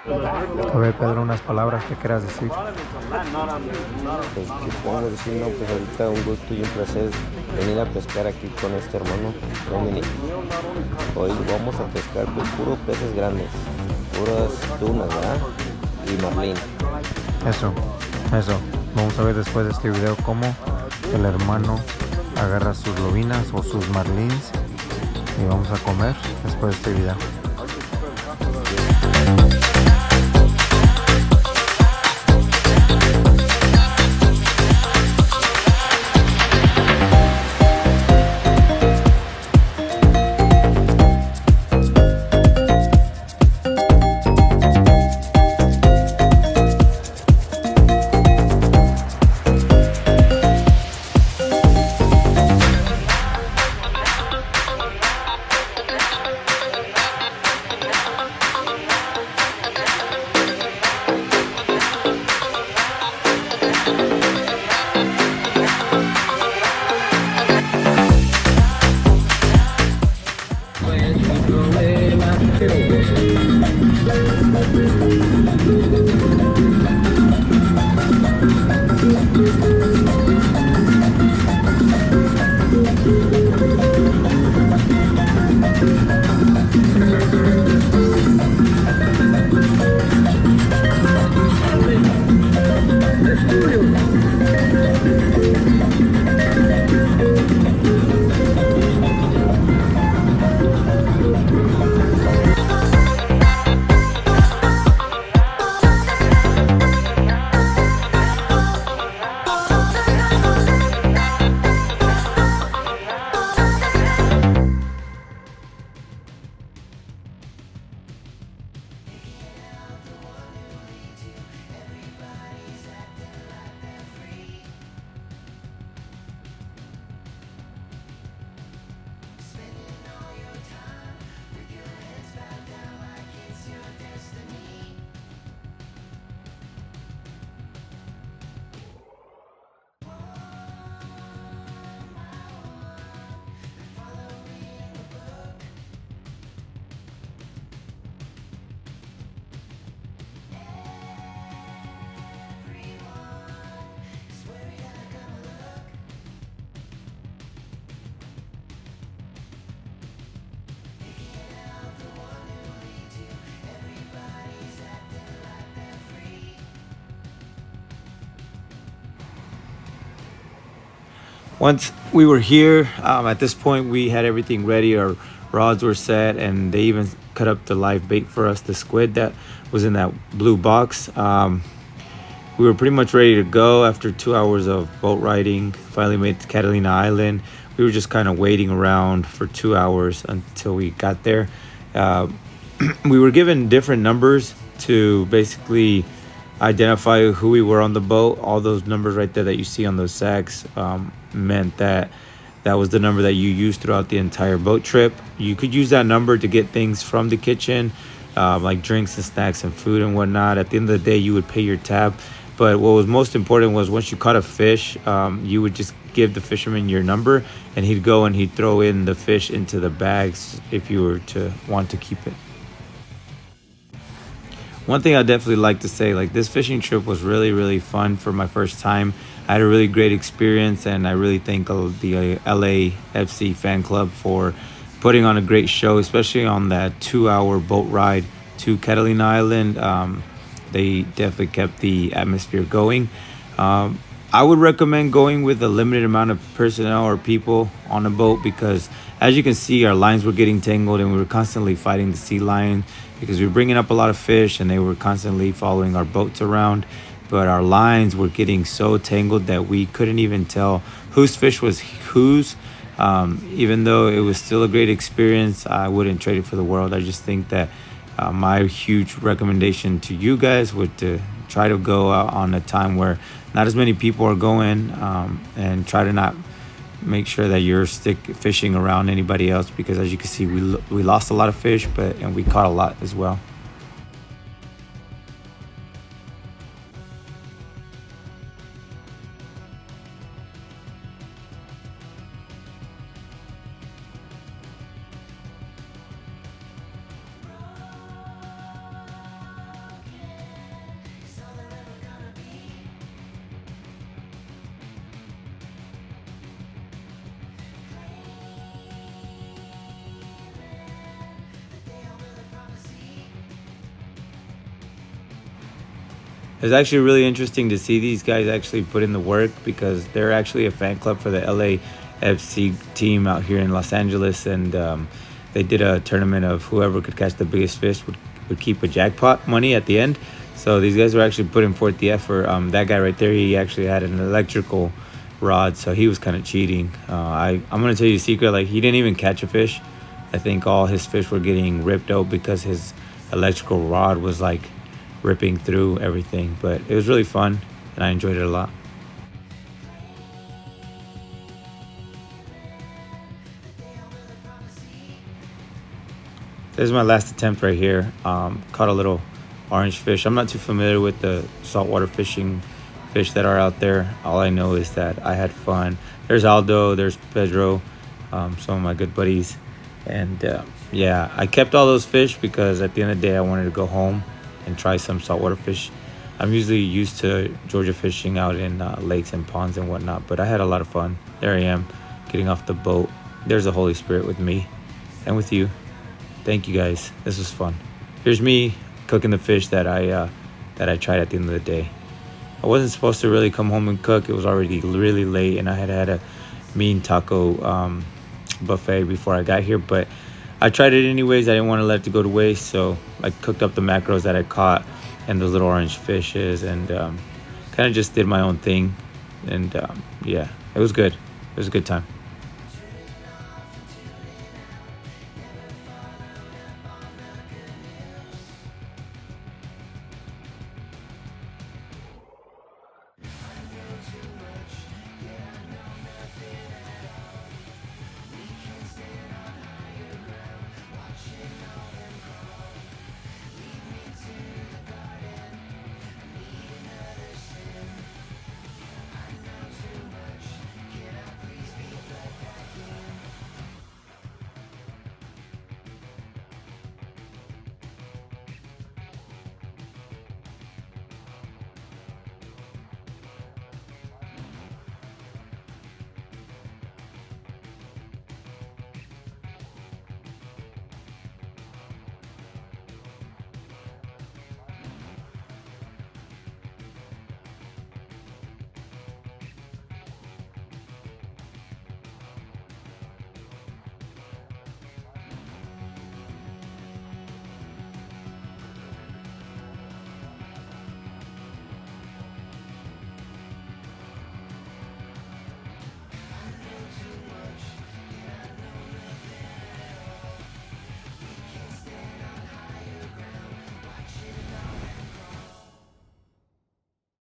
A ver, Pedro, unas palabras que quieras decir. Pues que pongo decir, no, pues ahorita un gusto y un placer venir a pescar aquí con este hermano Dominic. Hoy vamos a pescar pues puros peces grandes, puras tunas, ¿verdad? Y marlín. Eso, eso. Vamos a ver después de este video cómo el hermano agarra sus lobinas o sus marlins y vamos a comer después de este video. Once we were here, at this point we had everything ready. Our rods were set, and they even cut up the live bait for us, the squid that was in that blue box. We were pretty much ready to go after 2 hours of boat riding. Finally made it to Catalina Island. We were just kind of waiting around for 2 hours until we got there. We were given different numbers to basically identify who we were on the boat. All those numbers right there that you see on those sacks meant that that was the number that you used throughout the entire boat trip. You could use that number to get things from the kitchen, like drinks and snacks and food and whatnot. At the end of the day, you would pay your tab. But what was most important was once you caught a fish, you would just give the fisherman your number, and he'd go and he'd throw in the fish into the bags if you were to want to keep it. One thing I definitely like to say, like, this fishing trip was really, really fun for my first time. I had a really great experience, and I really thank the LAFC fan club for putting on a great show, especially on that 2 hour boat ride to Catalina Island. They definitely kept the atmosphere going. I would recommend going with a limited amount of personnel or people on a boat because, as you can see, our lines were getting tangled and we were constantly fighting the sea lion because we were bringing up a lot of fish and they were constantly following our boats around. But our lines were getting so tangled that we couldn't even tell whose fish was whose. Even though it was still a great experience, I wouldn't trade it for the world. I just think that my huge recommendation to you guys would to try to go out on a time where not as many people are going, and try to not make sure that you're stick fishing around anybody else, because as you can see, we lost a lot of fish, and we caught a lot as well. It's actually really interesting to see these guys actually put in the work because they're actually a fan club for the LAFC team out here in Los Angeles, and they did a tournament of whoever could catch the biggest fish would keep a jackpot money at the end. So these guys were actually putting forth the effort. That guy right there, he actually had an electrical rod, so he was kind of cheating. I'm gonna tell you a secret. Like, he didn't even catch a fish. I think all his fish were getting ripped out because his electrical rod was like ripping through everything. But it was really fun, and I enjoyed it a lot. This is my last attempt right here. Caught a little orange fish. I'm not too familiar with the saltwater fishing fish that are out there. All I know is that I had fun. There's Aldo, there's Pedro, some of my good buddies. And yeah, I kept all those fish because at the end of the day, I wanted to go home and try some saltwater fish. I'm usually used to Georgia fishing out in lakes and ponds and whatnot, but I had a lot of fun. There I am, getting off the boat. There's the Holy Spirit with me and with you. Thank you guys. This was fun. Here's me cooking the fish that I tried at the end of the day. I wasn't supposed to really come home and cook. It was already really late, and I had a mean taco buffet before I got here, but I tried it anyways. I didn't want to let it go to waste, so I cooked up the macros that I caught and those little orange fishes, and kind of just did my own thing. And yeah, it was good. It was a good time.